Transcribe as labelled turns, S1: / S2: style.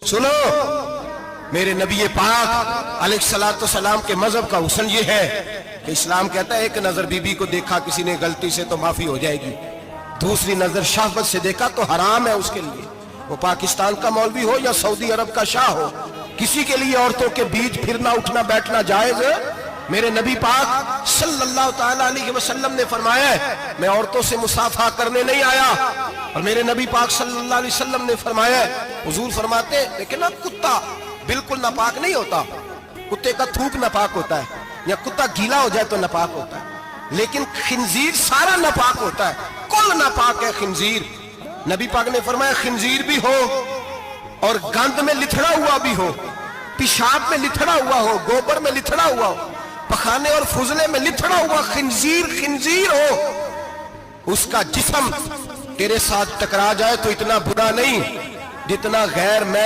S1: सुनो, मेरे नबी पाक अलैहिस्सलातु सलाम के मजहब का हुस्न ये है कि इस्लाम कहता है एक नजर बीबी को देखा किसी ने गलती से तो माफी हो जाएगी, दूसरी नजर शहवत से देखा तो हराम है उसके लिए, वो पाकिस्तान का मौलवी हो या सऊदी अरब का शाह हो, किसी के लिए औरतों के बीच फिरना उठना बैठना जायज है। मेरे नबी पाक सल्लल्लाहु ताला अलैहि वसल्लम ने फरमाया है मैं औरतों से मुसाफा करने नहीं आया। और मेरे नबी पाक सल्लल्लाहु अलैहि वसल्लम ने फरमाया है, हुजूर फरमाते लेकिन ना कुत्ता बिल्कुल नापाक नहीं होता, कुत्ते का थूक नापाक होता है या कुत्ता गीला हो जाए तो नापाक होता है, लेकिन खिंजीर सारा नापाक होता है, कुल नापाक है खिंजीर। नबी पाक ने फरमाया खिंजीर भी हो और गंद में लिथड़ा हुआ भी हो, पेशाब में लिथड़ा हुआ हो, गोबर में लिथड़ा हुआ हो, पखाने और फुजले में लिथड़ा हुआ खिंजीर खिंजीर हो, उसका जिस्म तेरे साथ टकरा जाए तो इतना बुरा नहीं जितना गैर महरम